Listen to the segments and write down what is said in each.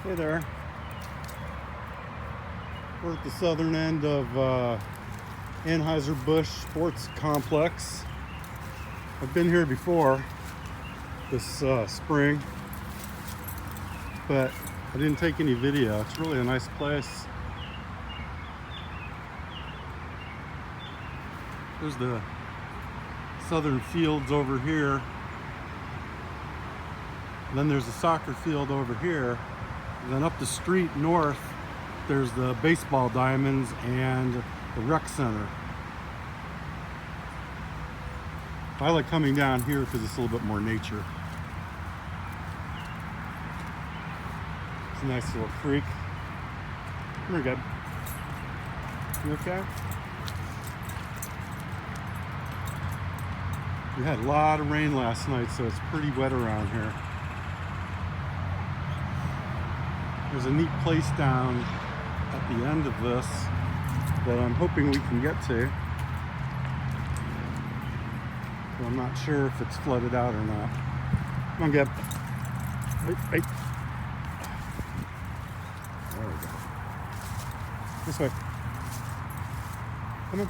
Hey there. We're at the southern end of Anheuser Sports Complex. I've been here before this spring, but I didn't take any video. It's really a nice place. There's the southern fields over here. And then there's a soccer field over here. And then up the street north, there's the baseball diamonds and the rec center. I like coming down here because it's a little bit more nature. It's a nice little creek. Come here, Gab. You okay? We had a lot of rain last night, so it's pretty wet around here. There's a neat place down at the end of this that I'm hoping we can get to. But I'm not sure if it's flooded out or not. Come on, Gab. Wait. There we go. This way. Come on.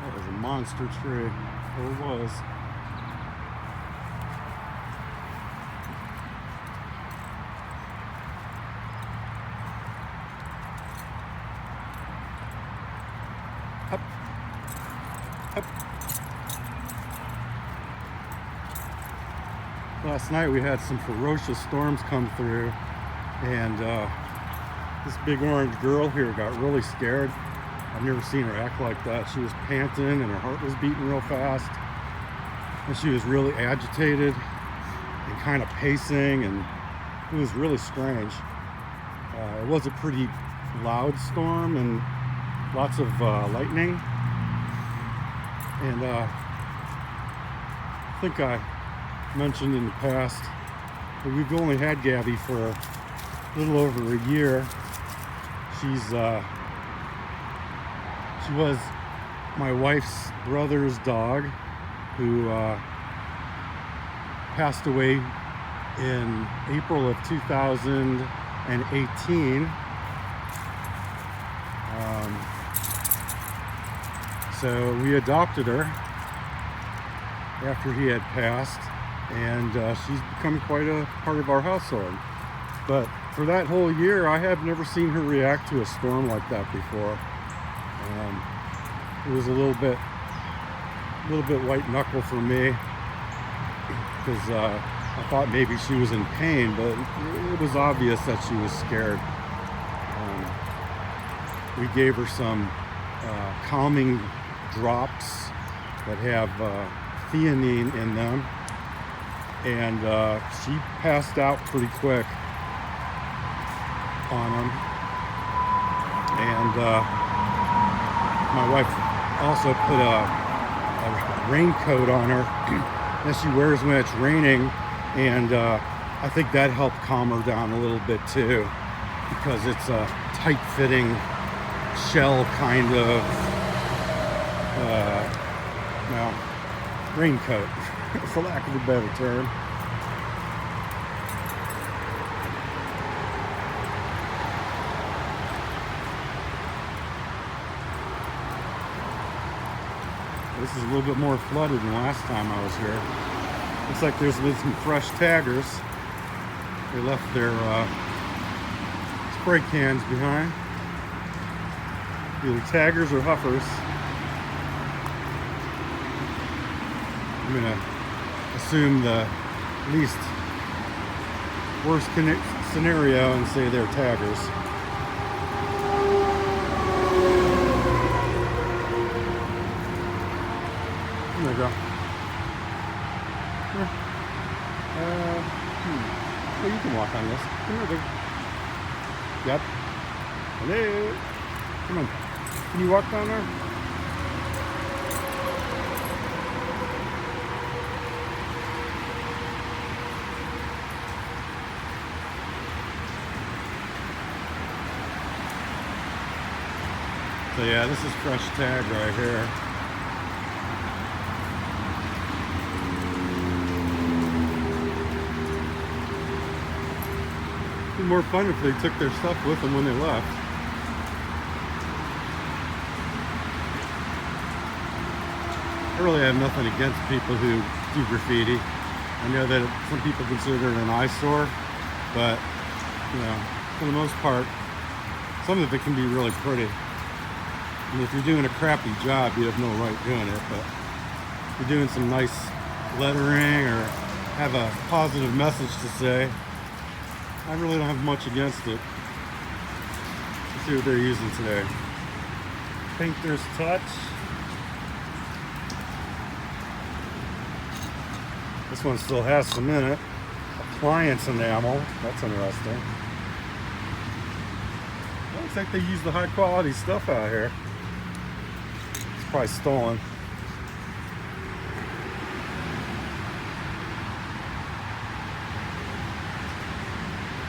That was a monster tree. Or it was. Up. Last night we had some ferocious storms come through, and this big orange girl here got really scared. I've never seen her act like that. She was panting and her heart was beating real fast, and she was really agitated and kind of pacing, and it was really strange. It was a pretty loud storm and lots of lightning, and I think I mentioned in the past that we've only had Gabby for a little over a year. She was my wife's brother's dog, who passed away in April of 2018. So we adopted her after he had passed, and she's become quite a part of our household. But for that whole year, I have never seen her react to a storm like that before. It was a little bit white knuckle for me, because I thought maybe she was in pain, but it was obvious that she was scared. We gave her some calming drops that have theanine in them, and she passed out pretty quick on them. And my wife also put a raincoat on her that she wears when it's raining, and I think that helped calm her down a little bit too, because it's a tight-fitting shell kind of raincoat, for lack of a better term. This is a little bit more flooded than last time I was here. Looks like there's been some fresh taggers. They left their spray cans behind. Either taggers or huffers. I'm gonna assume the least worst scenario and say they're taggers. There you go. Here. Oh, you can walk on this. Come here, big. Yep. Hello. Come on. Can you walk down there? So yeah, this is fresh tag right here. It'd be more fun if they took their stuff with them when they left. I really have nothing against people who do graffiti. I know that some people consider it an eyesore, but you know, for the most part, some of it can be really pretty. And if you're doing a crappy job, you have no right doing it. But if you're doing some nice lettering or have a positive message to say, I really don't have much against it. Let's see what they're using today. Painter's Touch. This one still has some in it. Appliance enamel. That's interesting. Looks like they use the high quality stuff out here. It's probably stolen.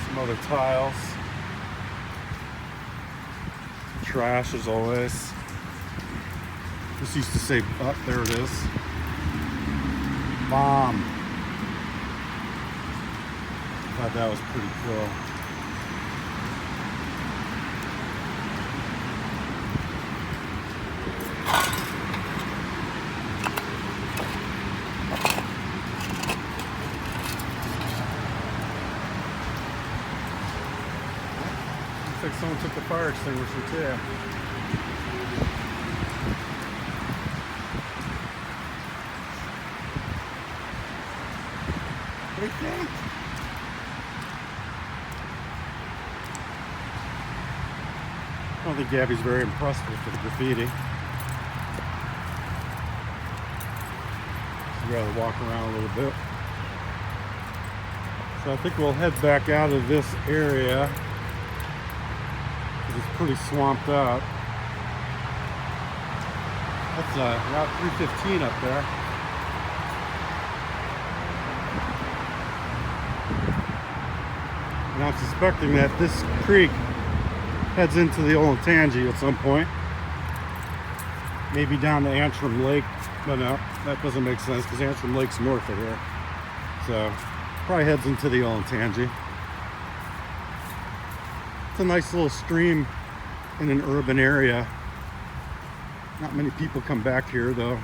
Some other tiles. Trash as always. This used to say, oh, there it is. Bomb. Thought that was pretty cool. Looks like someone took the fire extinguisher too. What do you think? I don't think Gabby's very impressed with the graffiti. She'd rather walk around a little bit. So I think we'll head back out of this area. It's pretty swamped out. That's Route 315 up there. And I'm suspecting that this creek heads into the old Tangi at some point. Maybe down to Antrim Lake, but no, that doesn't make sense because Antrim Lake's north of here. So probably heads into the old Tangi. It's a nice little stream in an urban area. Not many people come back here though.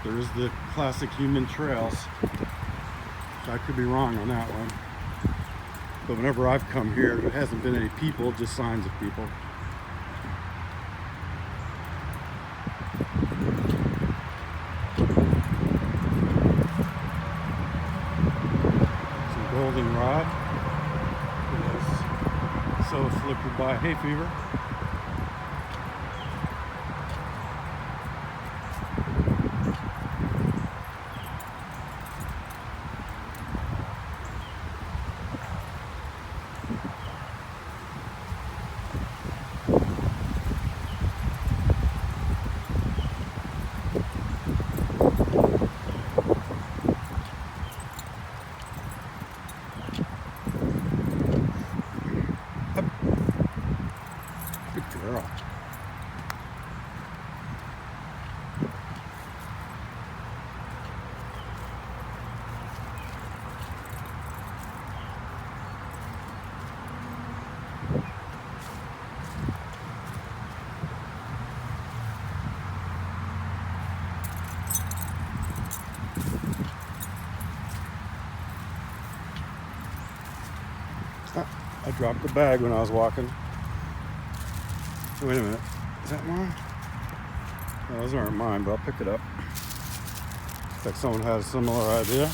There's the classic human trails. So I could be wrong on that one. But whenever I've come here, there hasn't been any people, just signs of people. Some goldenrod. So afflicted by hay fever. Good girl. I dropped the bag when I was walking. Wait a minute. Is that mine? No, those aren't mine, but I'll pick it up. Looks like someone had a similar idea.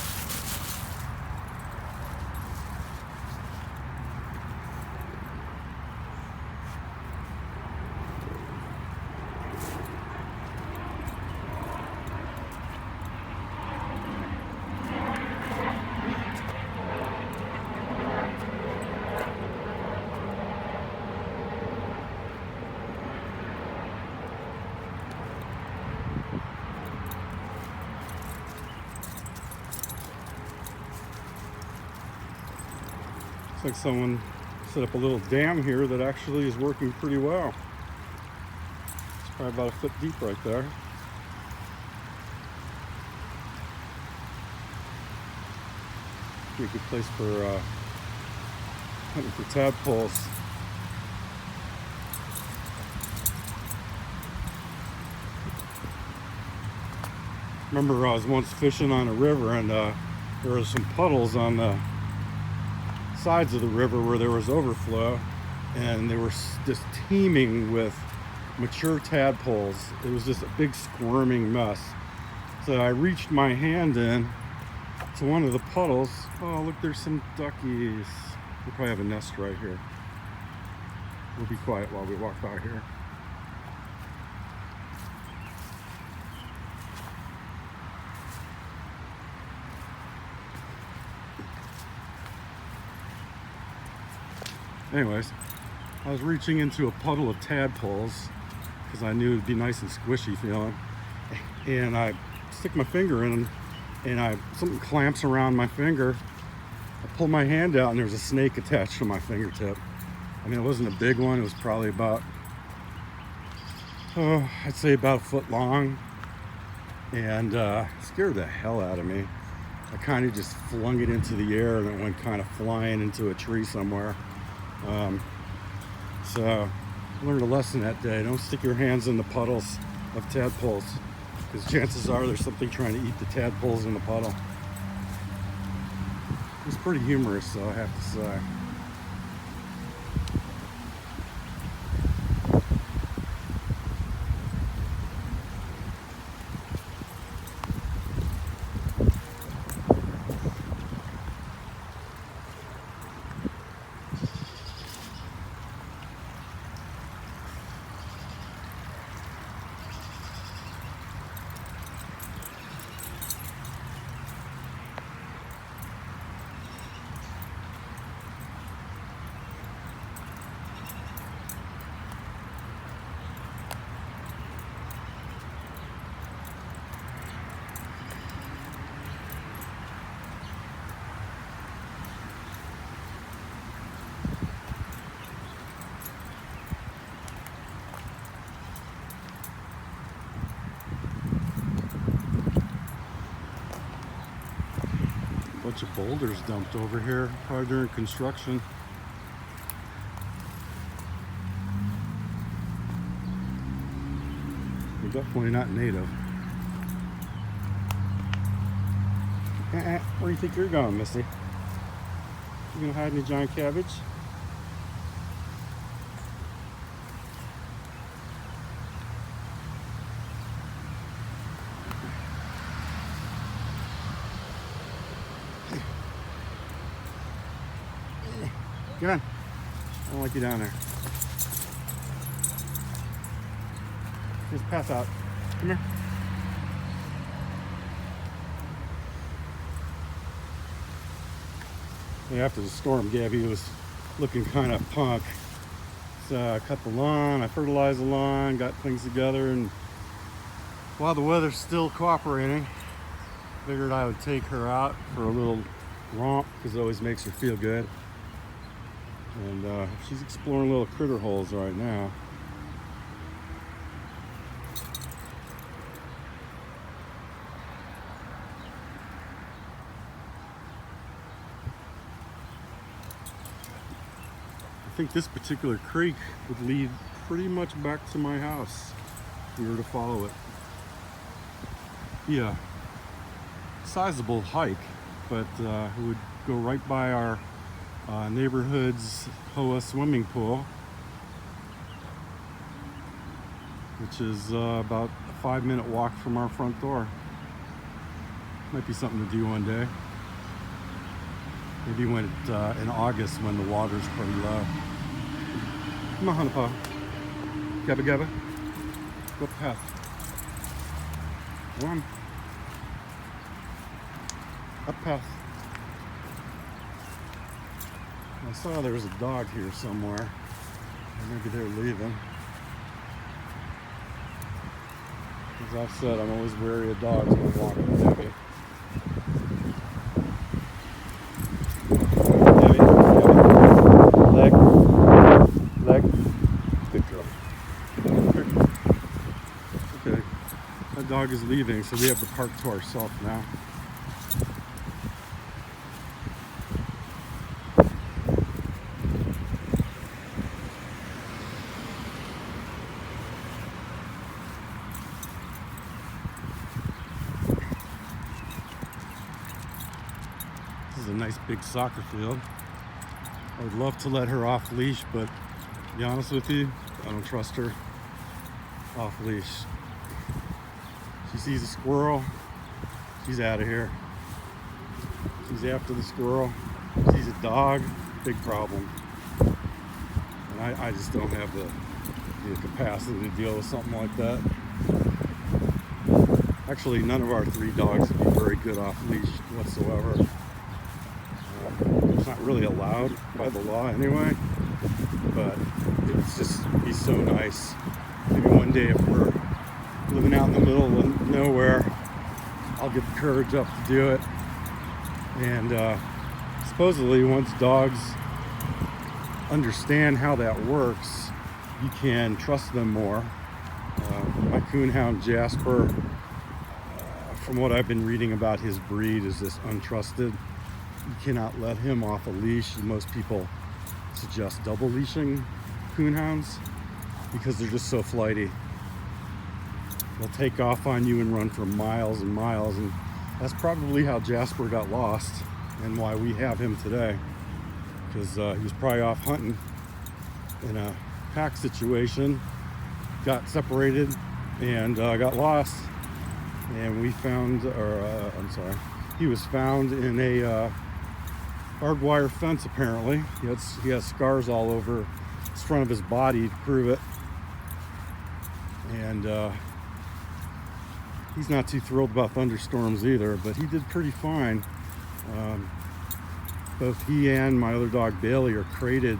Looks like someone set up a little dam here that actually is working pretty well. It's Probably about a foot deep right there. Be a good place for hunting for tadpoles. Remember, I was once fishing on a river, and there were some puddles on the sides of the river where there was overflow, and they were just teeming with mature tadpoles. It was just a big squirming mess. So I reached my hand in to one of the puddles. Oh, look, there's some duckies. We probably have a nest right here. We'll be quiet while we walk by here. Anyways, I was reaching into a puddle of tadpoles because I knew it'd be nice and squishy feeling. And I stick my finger in and something clamps around my finger. I pull my hand out and there's a snake attached to my fingertip. I mean, it wasn't a big one. It was probably about, I'd say about a foot long. And scared the hell out of me. I kind of just flung it into the air and it went kind of flying into a tree somewhere. So I learned a lesson that day. Don't stick your hands in the puddles of tadpoles, because chances are there's something trying to eat the tadpoles in the puddle. It's pretty humorous, though, I have to say. Bunch of boulders dumped over here, probably during construction. They're definitely not native. Where do you think you're going, Misty? You gonna hide in the giant cabbage? Get on. I don't like you down there. Just pass out. Come here. Yeah, after the storm, Gabby was looking kind of punk. So I cut the lawn, I fertilized the lawn, got things together, and while the weather's still cooperating, figured I would take her out for a little romp because it always makes her feel good. And she's exploring little critter holes right now. I think this particular creek would lead pretty much back to my house if we were to follow it. Yeah, sizable hike, but it would go right by our neighborhood's Hoa swimming pool, which is about a 5-minute walk from our front door. Might be something to do one day. Maybe when in August when the water's pretty low. Come on, Hanapaw. Gabba Gabba. Go path. Come on. Up path. I saw there was a dog here somewhere. Maybe they're leaving. As I've said, I'm always wary of dogs when I'm walking with Debbie. Leg. Good girl. the dog is leaving, so we have the park to ourselves now. This is a nice big soccer field. I would love to let her off leash, but to be honest with you, I don't trust her off leash. She sees a squirrel, she's out of here. She's after the squirrel. Sees a dog, big problem. And I just don't have the capacity to deal with something like that. Actually, none of our 3 dogs would be very good off leash whatsoever. It's not really allowed by the law anyway, but it's just, he's so nice. Maybe one day if we're living out in the middle of nowhere, I'll get the courage up to do it. And supposedly once dogs understand how that works, you can trust them more. My coonhound Jasper, from what I've been reading about his breed, is this untrusted. You cannot let him off a leash. Most people suggest double leashing coonhounds because they're just so flighty. They'll take off on you and run for miles and miles, and that's probably how Jasper got lost and why we have him today, because he was probably off hunting in a pack situation, got separated, and got lost. And we found, he was found in a barbed wire fence apparently. He has scars all over the front of his body to prove it. And he's not too thrilled about thunderstorms either, but he did pretty fine. Both he and my other dog Bailey are crated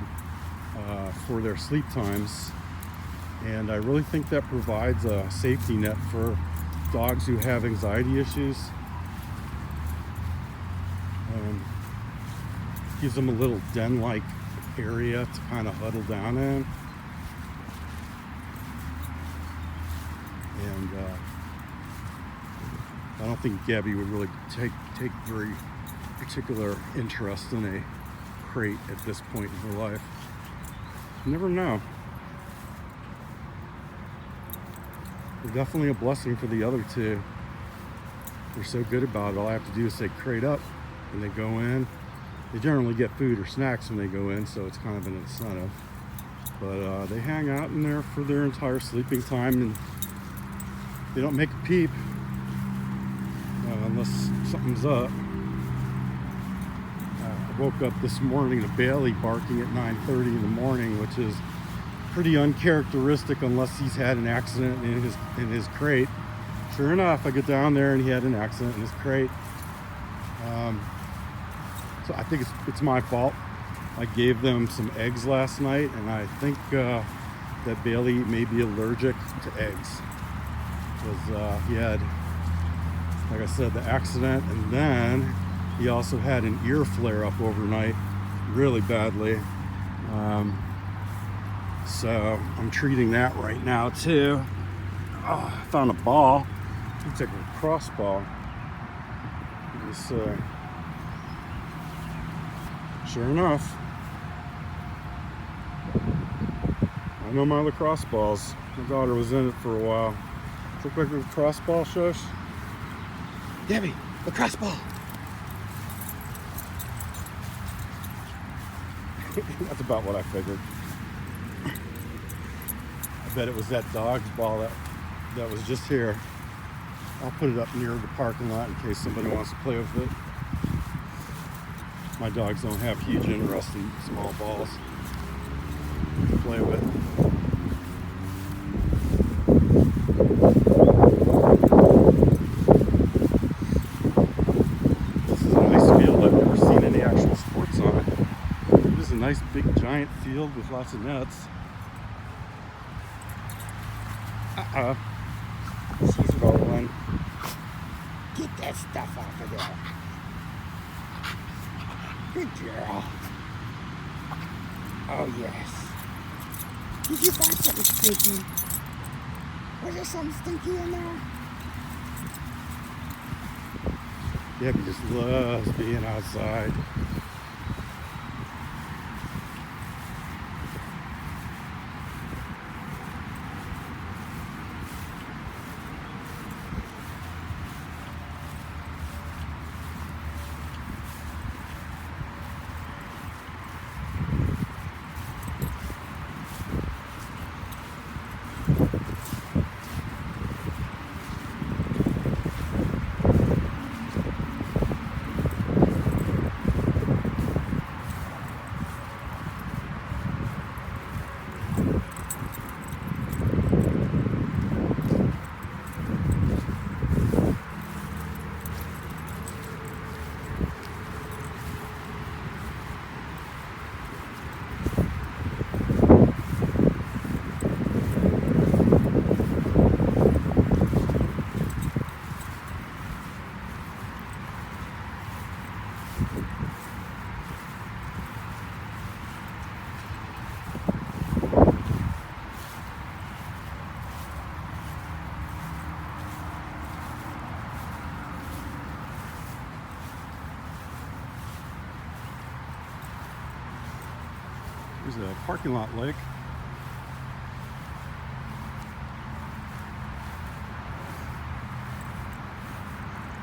for their sleep times. And I really think that provides a safety net for dogs who have anxiety issues. Gives them a little den-like area to kind of huddle down in. And I don't think Gabby would really take very particular interest in a crate at this point in her life. You never know. They're definitely a blessing for the other 2. They're so good about it. All I have to do is say crate up, and they go in. They generally get food or snacks when they go in, so it's kind of an incentive. But they hang out in there for their entire sleeping time, and they don't make a peep unless something's up. I woke up this morning to Bailey barking at 9:30 in the morning, which is pretty uncharacteristic unless he's had an accident in his crate. Sure enough, I get down there and he had an accident in his crate. So I think it's my fault. I gave them some eggs last night, and I think that Bailey may be allergic to eggs, because he had, like I said, the accident, and then he also had an ear flare up overnight really badly. So I'm treating that right now too. Oh, I found a ball. It's like a crossball. Sure enough, I know my lacrosse balls. My daughter was in it for a while. Look like a lacrosse ball, Shush. Debbie, lacrosse ball. That's about what I figured. I bet it was that dog's ball that was just here. I'll put it up near the parking lot in case somebody wants to play with it. My dogs don't have huge interest in small balls to play with. This is a nice field. I've never seen any actual sports on it. It is a nice big giant field with lots of nets. She's rolling. Get that stuff off of there. Good girl. Oh, yes. Did you find something stinky? Was there something stinky in there? Gabby just loves being outside. There's a parking lot lake.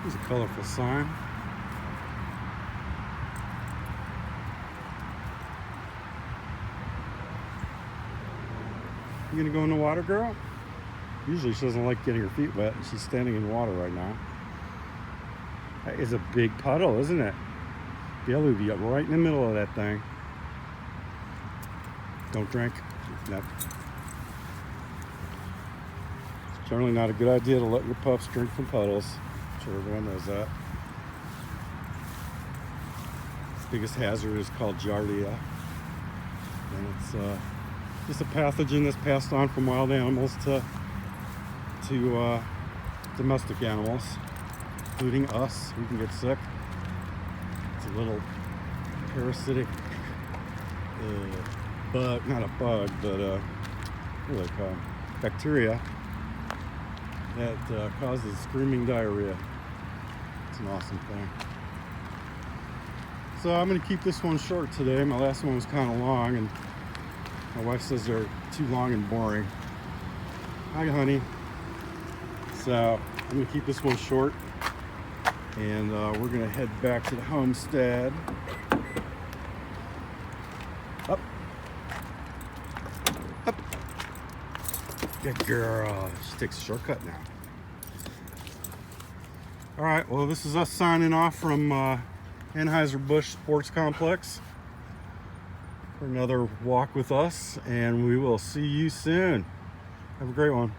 There's a colorful sign. You gonna go in the water, girl? Usually she doesn't like getting her feet wet, and she's standing in water right now. That is a big puddle, isn't it? Bailey would be right in the middle of that thing. Don't drink. Nope. It's generally not a good idea to let your pups drink from puddles. I'm sure everyone knows that. Its biggest hazard is called giardia. And it's just a pathogen that's passed on from wild animals to domestic animals, including us. We can get sick. It's a little parasitic bug, not a bug, but what do they call it? Bacteria that causes screaming diarrhea. It's an awesome thing. So I'm going to keep this one short today. My last one was kind of long, and my wife says they're too long and boring. Hi, honey. So I'm going to keep this one short, and we're going to head back to the homestead. Up. Up. Good girl. She takes a shortcut now. All right, well, this is us signing off from Anheuser Busch Sports Complex for another walk with us, and we will see you soon. Have a great one.